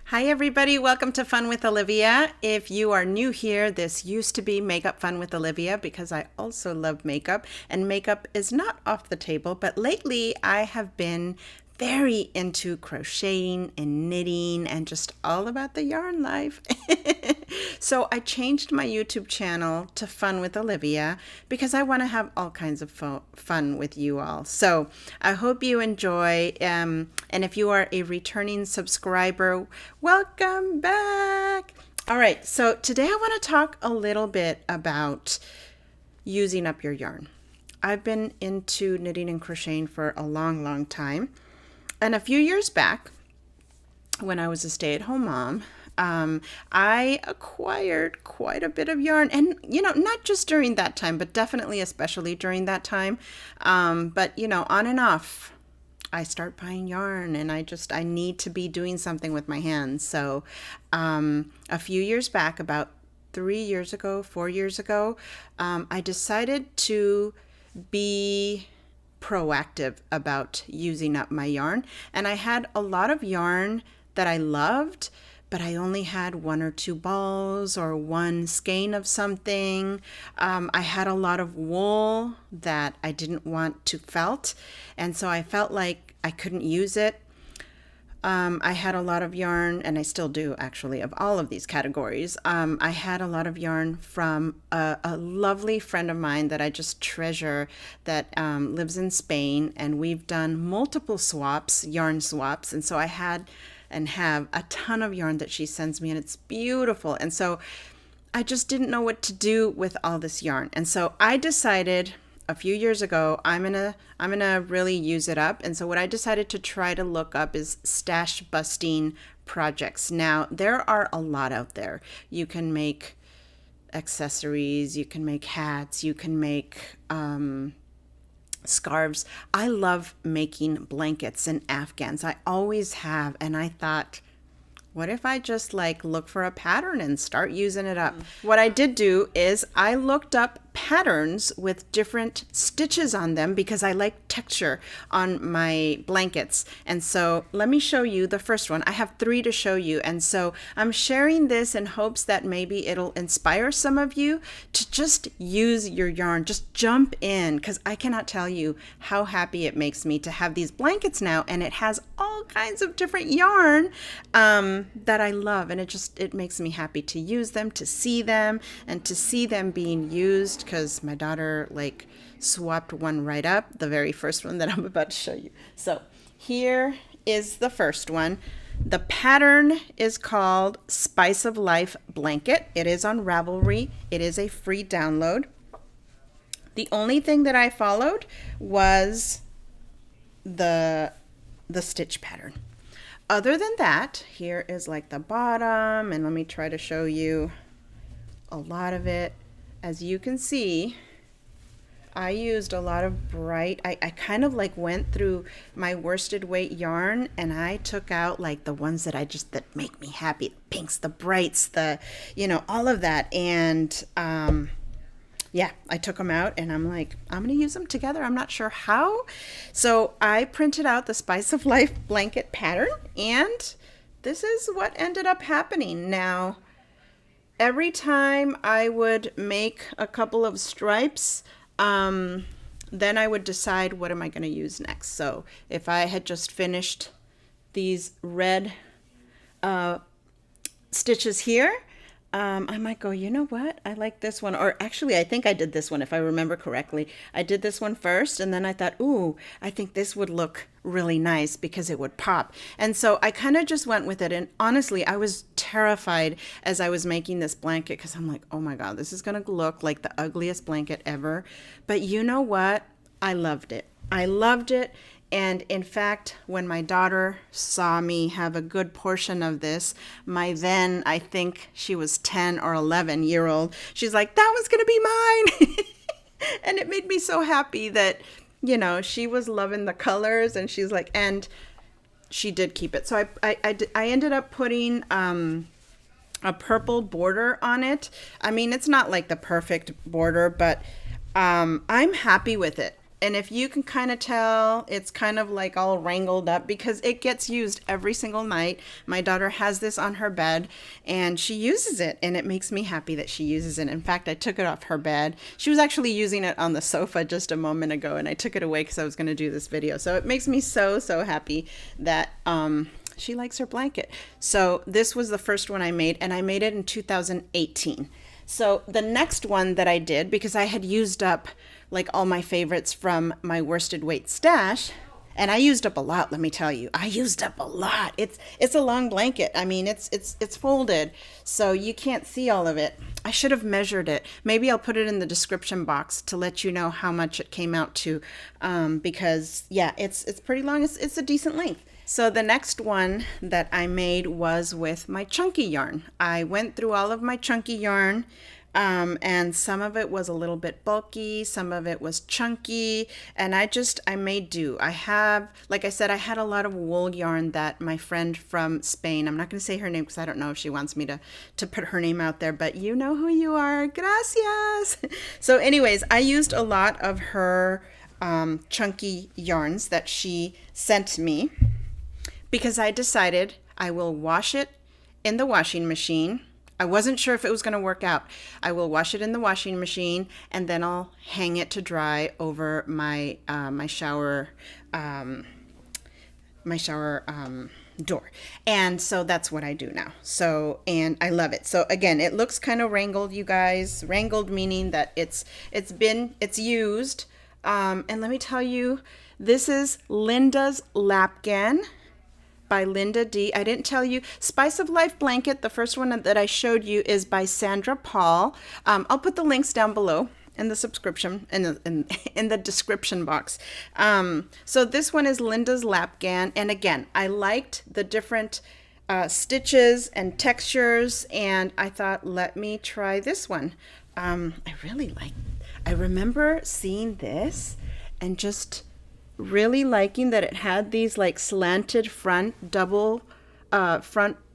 Hi everybody, welcome to Fun with Olivia. If you are new here, this used to be Makeup Fun with Olivia because I also love makeup and makeup is not off the table, but lately I have been very into crocheting and knitting and just all about the yarn life. So I changed my YouTube channel to Fun with Olivia because I want to have all kinds of fun with you all. So I hope you enjoy. And if you are a returning subscriber, welcome back. All right, so today I want to talk a little bit about using up your yarn. I've been into knitting and crocheting for a long time. And a few years back, when I was a stay-at-home mom, I acquired quite a bit of yarn, and not just during that time, but definitely especially during that time. But on and off, I start buying yarn, and I need to be doing something with my hands. So a few years back, about 3 years ago, 4 years ago, I decided to be proactive about using up my yarn. And I had a lot of yarn that I loved, but I only had 1 or 2 balls or 1 skein of something. I had a lot of wool that I didn't want to felt, and so I felt like I couldn't use it. I had a lot of yarn, and I still do actually, of all of these categories. I had a lot of yarn from a lovely friend of mine that I just treasure that lives in Spain, and we've done multiple swaps, yarn swaps, and so I had and have a ton of yarn that she sends me, and it's beautiful. And so I just didn't know what to do with all this yarn. And so I decided a few years ago, I'm gonna really use it up. And so what I decided to try to look up is stash busting projects. Now, there are a lot out there. You can make accessories, you can make hats, you can make scarves. I love making blankets and afghans. I always have, and I thought, what if I just look for a pattern and start using it up? What I did do is I looked up patterns with different stitches on them because I like texture on my blankets. And so let me show you the first one. I have 3 to show you. And so I'm sharing this in hopes that maybe it'll inspire some of you to just use your yarn, just jump in, because I cannot tell you how happy it makes me to have these blankets now. And it has all kinds of different yarn that I love. And it makes me happy to use them, to see them, and to see them being used, because my daughter swapped one right up, the very first one that I'm about to show you. So here is the first one. The pattern is called Spice of Life Blanket. It is on Ravelry. It is a free download. The only thing that I followed was the stitch pattern. Other than that, here is the bottom, and let me try to show you a lot of it. As you can see, I used a lot of bright, I kind of went through my worsted weight yarn, and I took out the ones that that make me happy, the pinks, the brights, the, all of that. And yeah, I took them out, and I'm I'm gonna use them together. I'm not sure how. So I printed out the Spice of Life blanket pattern, and this is what ended up happening. Now, every time I would make a couple of stripes, then I would decide what am I going to use next. So if I had just finished these red stitches here, I might go, you know what? I like this one. Or actually, I think I did this one, if I remember correctly. I did this one first, and then I thought, ooh, I think this would look really nice because it would pop. And so I kind of just went with it. And honestly, I was terrified as I was making this blanket because I'm like, oh my God, this is going to look like the ugliest blanket ever. But you know what? I loved it. I loved it. And in fact, when my daughter saw me have a good portion of this, my then, I think she was 10 or 11-year-old, she's like, that one's going to be mine. And it made me so happy that, she was loving the colors, and she's like, and she did keep it. So I ended up putting a purple border on it. I mean, it's not the perfect border, but I'm happy with it. And if you can kind of tell, it's kind of like all wrangled up because it gets used every single night. My daughter has this on her bed and she uses it, and it makes me happy that she uses it. In fact, I took it off her bed. She was actually using it on the sofa just a moment ago, and I took it away because I was going to do this video. So it makes me so happy that she likes her blanket. So this was the first one I made, and I made it in 2018. So the next one that I did, because I had used up like all my favorites from my worsted weight stash, and I used up a lot, let me tell you. I used up a lot. It's a long blanket. I mean, it's folded, so you can't see all of it. I should have measured it. Maybe I'll put it in the description box to let you know how much it came out to, because yeah, it's pretty long. It's a decent length. So the next one that I made was with my chunky yarn. I went through all of my chunky yarn, and some of it was a little bit bulky, some of it was chunky, and I made do. I have, like I said, I had a lot of wool yarn that my friend from Spain, I'm not going to say her name because I don't know if she wants me to put her name out there, but you know who you are. Gracias. So anyways, I used a lot of her chunky yarns that she sent me, because I decided I will wash it in the washing machine. I wasn't sure if it was going to work out. I will wash it in the washing machine, and then I'll hang it to dry over my shower door. And so that's what I do now. So, and I love it. So again, it looks kind of wrangled, you guys. Wrangled meaning that it's used. And let me tell you, this is Linda's Lapghan by Linda D. I didn't tell you, Spice of Life blanket, the first one that I showed you, is by Sandra Paul. I'll put the links down below in the subscription, in the description box. So this one is Linda's Lapghan, and again, I liked the different stitches and textures, and I thought, let me try this one. I remember seeing this and just really liking that it had these like slanted front double crochets.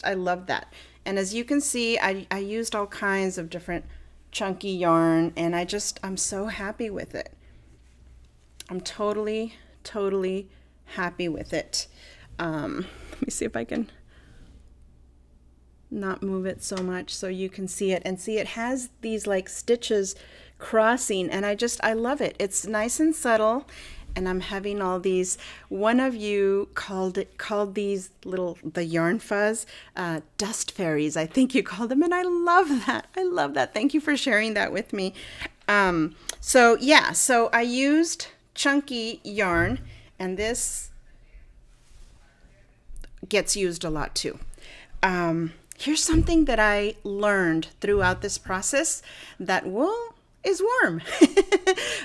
I love that. And as you can see, I used all kinds of different chunky yarn, and I'm so happy with it. I'm totally happy with it. Let me see if I can not move it so much so you can see it, and see it has these like stitches crossing, and I love it. It's nice and subtle, and I'm having all these, one of you called these the yarn fuzz dust fairies, I think you called them, and I love that. Thank you for sharing that with me. So yeah, so I used chunky yarn, and this gets used a lot too. Here's something that I learned throughout this process, that wool is warm.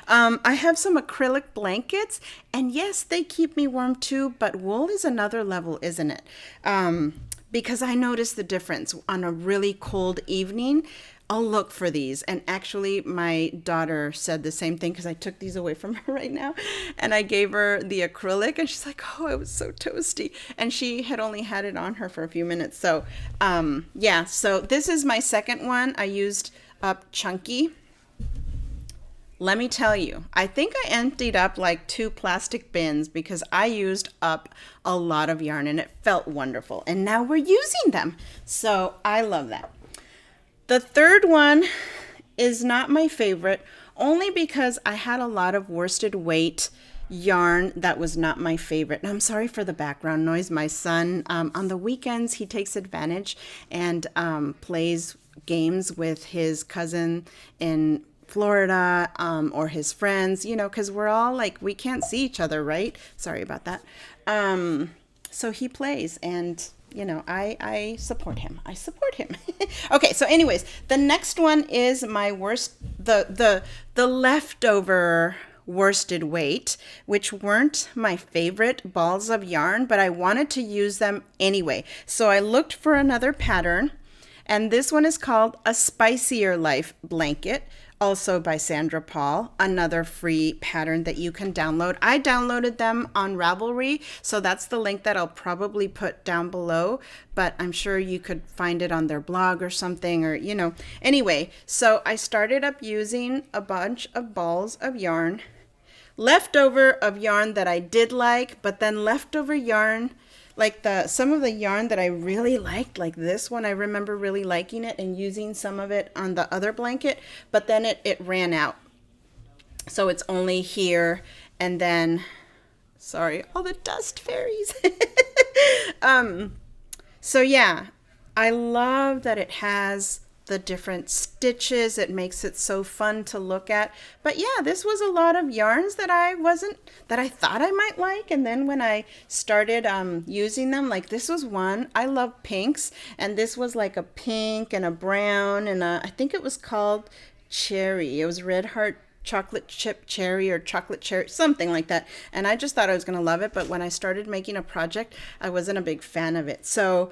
I have some acrylic blankets, and yes, they keep me warm too, but wool is another level, isn't it? Because I noticed the difference on a really cold evening. I'll look for these, and actually my daughter said the same thing, because I took these away from her right now, and I gave her the acrylic, and she's like, oh, it was so toasty, and she had only had it on her for a few minutes. So yeah, so this is my second one. I used up chunky. Let me tell you, I think I emptied up like 2 plastic bins because I used up a lot of yarn, and it felt wonderful, and now we're using them, so I love that. The third one is not my favorite, only because I had a lot of worsted weight yarn that was not my favorite. And I'm sorry for the background noise. My son, on the weekends, he takes advantage and plays games with his cousin in Florida, or his friends, you know, because we're all like, we can't see each other, right? Sorry about that. So he plays, and you know, I support him. Okay, so anyways, the next one is my the leftover worsted weight, which weren't my favorite balls of yarn, but I wanted to use them anyway. So I looked for another pattern, and this one is called a Spicier Life blanket. also by Sandra Paul, another free pattern that you can download. I downloaded them on Ravelry, so that's the link that I'll probably put down below, but I'm sure you could find it on their blog or something, or, you know. Anyway, so I started up using a bunch of balls of yarn, leftover of yarn that I did like, but then leftover yarn, like some of the yarn that I really liked, like this one, I remember really liking it and using some of it on the other blanket, but then it ran out. So it's only here, and then, sorry, all the dust fairies. So yeah, I love that it has the different stitches. It makes it so fun to look at. But yeah, this was a lot of yarns that I thought I might like, and then when I started using them, like this was one. I love pinks, and this was like a pink and a brown, and I think it was called cherry. It was red heart chocolate chip cherry or chocolate cherry, something like that, and I just thought I was gonna love it, but when I started making a project, I wasn't a big fan of it. So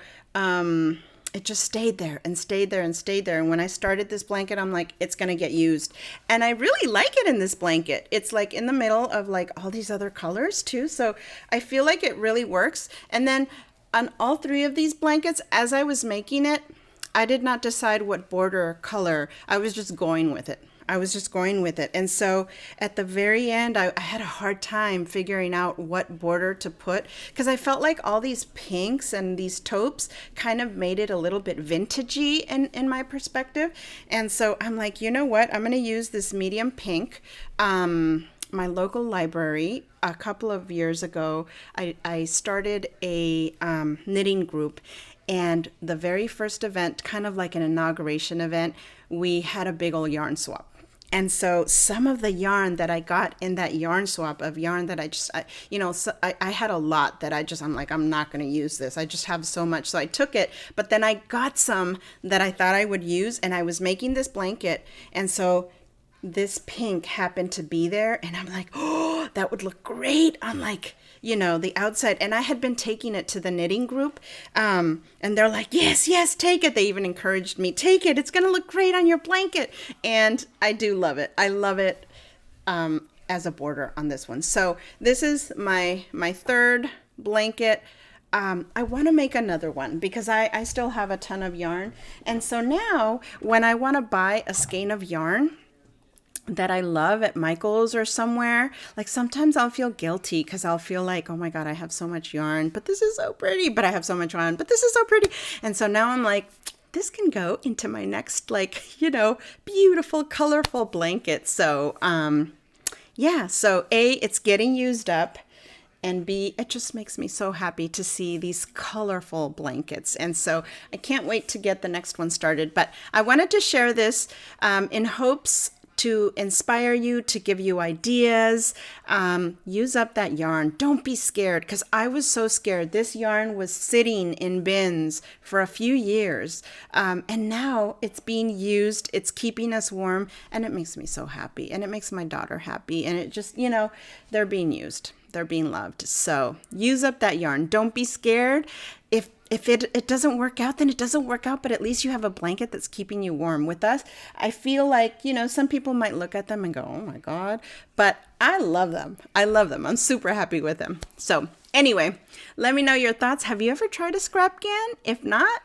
it just stayed there and stayed there and stayed there. And when I started this blanket, I'm like, it's going to get used. And I really like it in this blanket. It's like in the middle of like all these other colors too. So I feel like it really works. And then on all three of these blankets, as I was making it, I did not decide what border or color. I was just going with it. And so at the very end, I had a hard time figuring out what border to put, because I felt like all these pinks and these taupes kind of made it a little bit vintagey in my perspective. And so I'm like, you know what? I'm going to use this medium pink. My local library, a couple of years ago, I started a knitting group. And the very first event, kind of like an inauguration event, we had a big old yarn swap. And so some of the yarn that I got in that yarn swap of yarn that I had a lot that I'm like, I'm not going to use this. I just have so much. So I took it, but then I got some that I thought I would use, and I was making this blanket. And so this pink happened to be there, and I'm like, oh, that would look great on like, you know, the outside. And I had been taking it to the knitting group, and they're like, yes, take it. They even encouraged me, take it. It's going to look great on your blanket. And I do love it. I love it as a border on this one. So this is my third blanket. I want to make another one because I still have a ton of yarn. And so now when I want to buy a skein of yarn that I love at Michael's or somewhere, like sometimes I'll feel guilty because I'll feel like, oh my God, I have so much yarn, but this is so pretty, but I have so much yarn, but this is so pretty. And so now I'm like, this can go into my next, like, you know, beautiful, colorful blanket. So, yeah, so A, it's getting used up. And B, it just makes me so happy to see these colorful blankets. And so I can't wait to get the next one started. But I wanted to share this in hopes to inspire you, to give you ideas. Use up that yarn. Don't be scared, because I was so scared. This yarn was sitting in bins for a few years, and now it's being used. It's keeping us warm, and it makes me so happy, and it makes my daughter happy, and it just, you know, they're being used. They're being loved. So use up that yarn. Don't be scared. If it doesn't work out, then it doesn't work out, but at least you have a blanket that's keeping you warm. With us, I feel like, you know, some people might look at them and go, oh my God, but I love them. I love them. I'm super happy with them. So anyway, let me know your thoughts. Have you ever tried a SCRAP-GHAN? If not,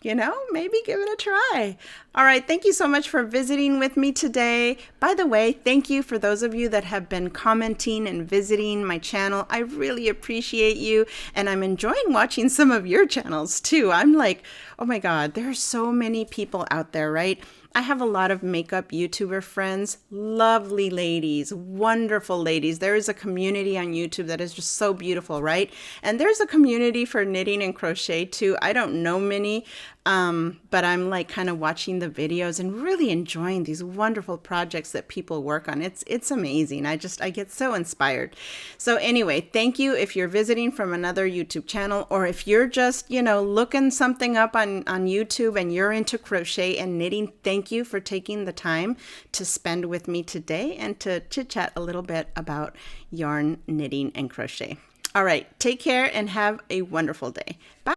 you know, maybe give it a try. All right. Thank you so much for visiting with me today. By the way, thank you for those of you that have been commenting and visiting my channel. I really appreciate you. And I'm enjoying watching some of your channels too. I'm like, oh my God, there are so many people out there, right? I have a lot of makeup YouTuber friends, lovely ladies, wonderful ladies. There is a community on YouTube that is just so beautiful, right? And there's a community for knitting and crochet too. I don't know many, but I'm like kind of watching the videos and really enjoying these wonderful projects that people work on. It's amazing. I get so inspired. So anyway, thank you if you're visiting from another YouTube channel, or if you're just, you know, looking something up on YouTube and you're into crochet and knitting. Thank you for taking the time to spend with me today and to chit chat a little bit about yarn, knitting, and crochet. All right, take care and have a wonderful day. Bye.